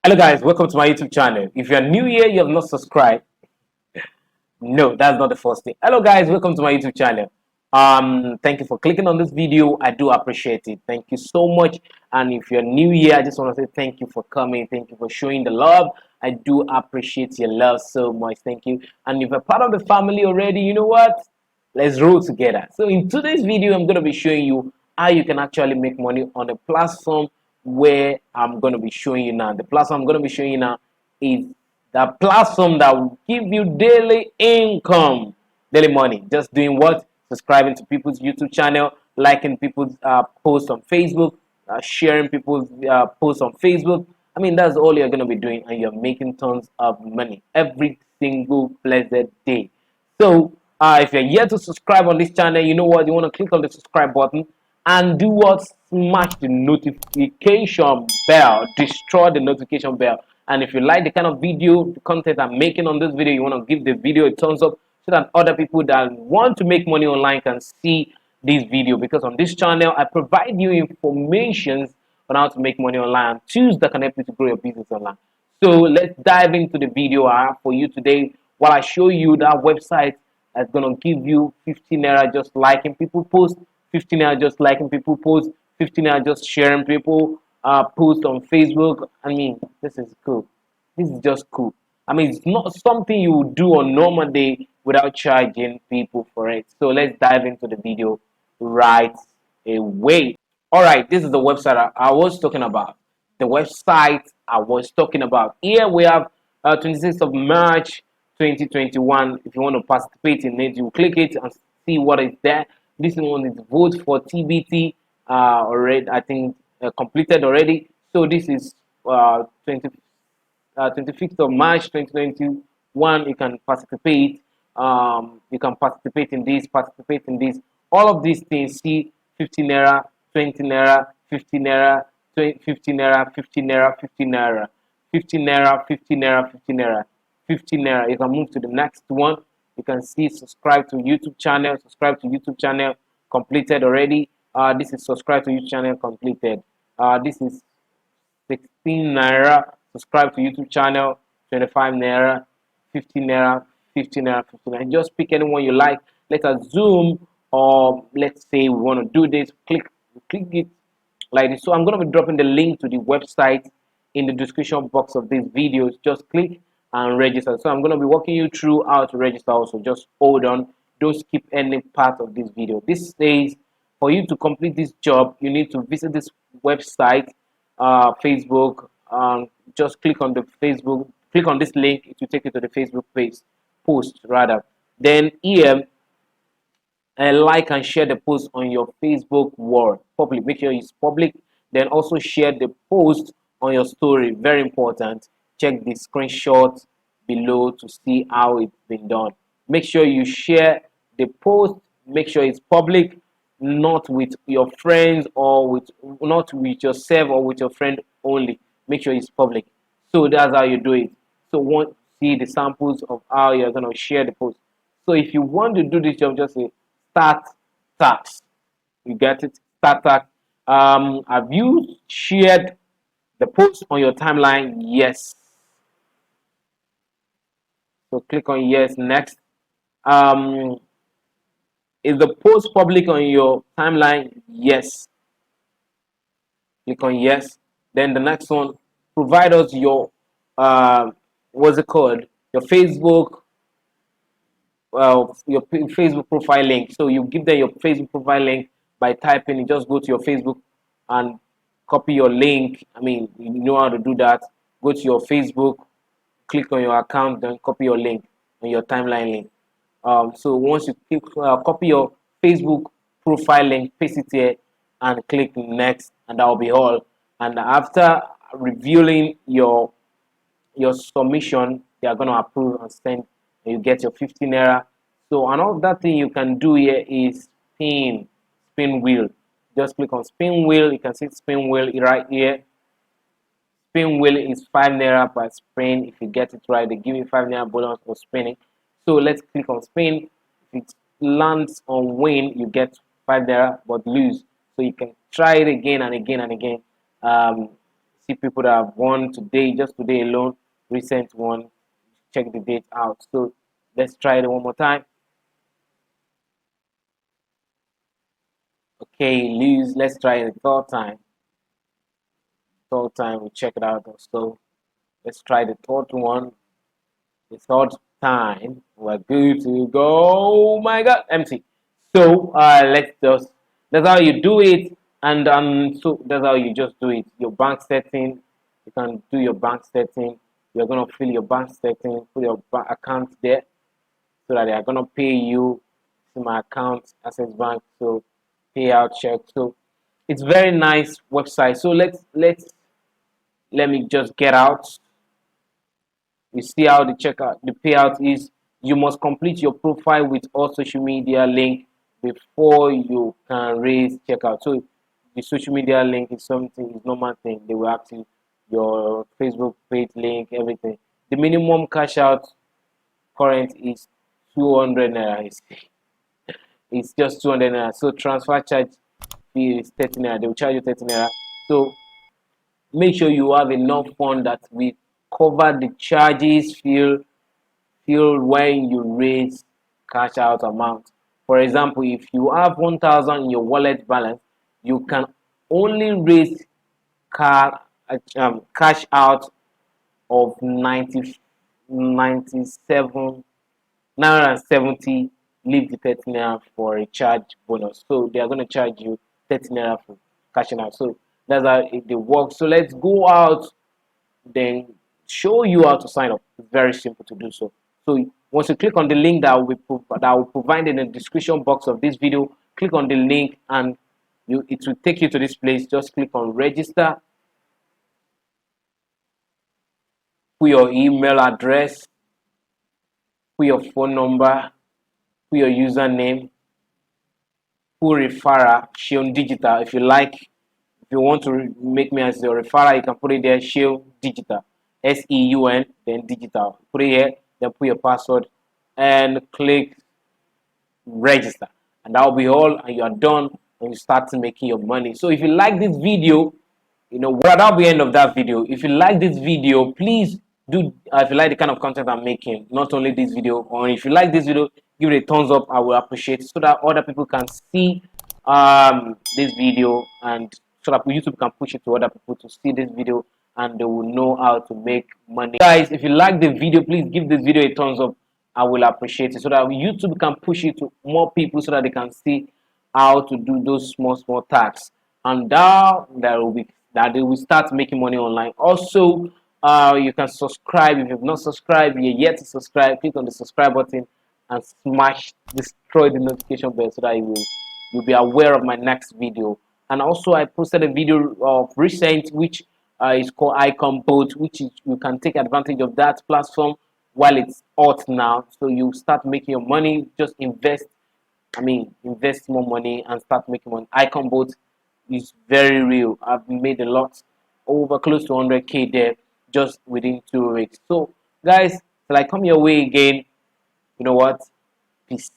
Hello guys, welcome to my YouTube channel. If you're new here, you have not subscribed. No, that's not the first thing. Hello guys, welcome to my YouTube channel. Thank you for clicking on this video. I do appreciate it. Thank you so much. And if you're new here, I just want to say thank you for coming. Thank you for showing the love. I do appreciate your love so much. Thank you. And if you're part of the family already, you know what? Let's roll together. So in today's video, I'm going to be showing you how you can actually make money on a platform where I'm going to be showing you now. The platform I'm going to be showing you now is the platform that will give you daily income, daily money. Just doing what? Subscribing to people's YouTube channel, liking people's posts on Facebook, sharing people's posts on Facebook. I mean, that's all you're going to be doing, and you're making tons of money every single blessed day. So if you're yet to subscribe on this channel, you know what? You want to click on the subscribe button and do what? Smash the notification bell. Destroy the notification bell. And if you like the kind of video, the content I'm making on this video, you want to give the video a thumbs up so that other people that want to make money online can see this video. Because on this channel, I provide you information on how to make money online and tools that can help you to grow your business online. So let's dive into the video I have for you today while I show you that website that's going to give you 15 naira just liking people post, 15 naira just liking people post, 15 naira just sharing people post on Facebook. I mean, this is cool. This is just cool. I mean, it's not something you would do on normal day without charging people for it. So let's dive into the video right away. All right, this is the website I was talking about. The website I was talking about. Here we have 26th of March 2021. If you want to participate in it, you click it and see what is there. This one is vote for TBT already, I think completed already. So this is 25th of March 2021. You can participate. You can participate in this, all of these things. See 15 naira, 20 naira, 50 naira, 50 naira, 50 naira, 50 naira, 50 naira, 50 naira, 50 naira, 50 naira. You can move to the next one. You can see subscribe to YouTube channel, completed already. This is subscribe to YouTube channel completed. This is 16 naira. Subscribe to YouTube channel, 25 naira, 50 naira, 50 naira, 50 naira. Just pick anyone you like. Let us zoom, or let's say we want to do this. Click it like this. So I'm going to be dropping the link to the website in the description box of these videos. Just click and register. So I'm going to be walking you through how to register also. Just hold on. Don't skip any part of this video. This says for you to complete this job, you need to visit this website, Facebook. Just click on the Facebook, click on this link. It will take you to the Facebook page, post rather. Then here, like and share the post on your Facebook wall. Public, make sure it's public. Then also share the post on your story. Very important. Check the screenshot below to see how it's been done. Make sure you share the post. Make sure it's public, not with your friends or not with yourself or with your friend only. Make sure it's public. So that's how you do it. So want to see the samples of how you're going to share the post. So if you want to do this job, just say start task. You get it? Start task. Have you shared the post on your timeline? Yes. So click on yes. Next. Is the post public on your timeline? Yes. Click on yes. Then the next one, provide us your what's it called? Your Facebook, your Facebook profile link. So you give them your Facebook profile link by typing. You just go to your Facebook and copy your link. I mean, you know how to do that. Go to your Facebook, click on your account, then copy your link on your timeline link. So once you click, copy your Facebook profile link, paste it here, and click next, and that will be all. And after reviewing your submission, they are going to approve and send, and you get your 15 naira. So another thing you can do here is spin wheel. Just click on spin wheel. You can see spin wheel right here. Spin wheel is 5 naira per spin. If you get it right, they give you 5 naira bonus for spinning. So let's click on spin. If it lands on win, you get 5 naira, but lose. So you can try it again and again and again. see people that have won today, just today alone, recent one. Check the date out. So let's try it one more time. Okay, lose. Let's try it the third time. Third time, we check it out. So let's try the third one. The third time, we're good to go. Oh my God, empty. So let's just, that's how you do it. And so that's how you just do it. Your bank setting, you can do your bank setting. You're gonna fill your bank setting, put your bank account there, so that they are gonna pay you to my account, Access Bank. So payout check. So it's very nice website. So let me just get out. You see how the checkout, the payout is. You must complete your profile with all social media link before you can raise checkout. So the social media link is something, is normal thing. They will ask you your Facebook page link, everything. The minimum cash out current is 200 naira. It's just 200 naira. So transfer charge fee is 30 naira. They will charge you 30 naira. So make sure you have enough fund that will cover the charges feel when you raise cash out amount. For example, if you have 1,000 in your wallet balance, you can only raise cash out of 97 970. Leave the 30 naira for a charge bonus. So they are going to charge you 30 naira for cashing out. So that's how it works. So let's go out, then show you how to sign up. It's very simple to do so. So once you click on the link that I will provide in the description box of this video, click on the link and it will take you to this place. Just click on register, put your email address, put your phone number, put your username, put referral, Seun Digital. If you like, if you want to make me as your referral, you can put it there, Seun Digital, SEUN, then digital. Put it here, then put your password and click register. And that will be all, and you are done, and you start making your money. So if you like this video, that'll be the end of that video. If you like this video, please do, if you like the kind of content I'm making, not only this video, or if you like this video, give it a thumbs up. I will appreciate it, so that other people can see this video, and so that YouTube can push it to other people to see this video, and they will know how to make money. Guys, if you like the video, please give this video a thumbs up. I will appreciate it, so that YouTube can push it to more people, so that they can see how to do those small tasks, and that they will start making money online. Also, you can subscribe. If you've not subscribed, you're yet to subscribe, click on the subscribe button and destroy the notification bell, so that you'll be aware of my next video. And also, I posted a video of recent, which is called 𝐼COMBOT, which you can take advantage of that platform while it's hot now. So you start making your money. Just invest more money and start making money. 𝐼COMBOT is very real. I've made a lot, over close to 100K there just within 2 weeks. So guys, till I come your way again, you know what? Peace.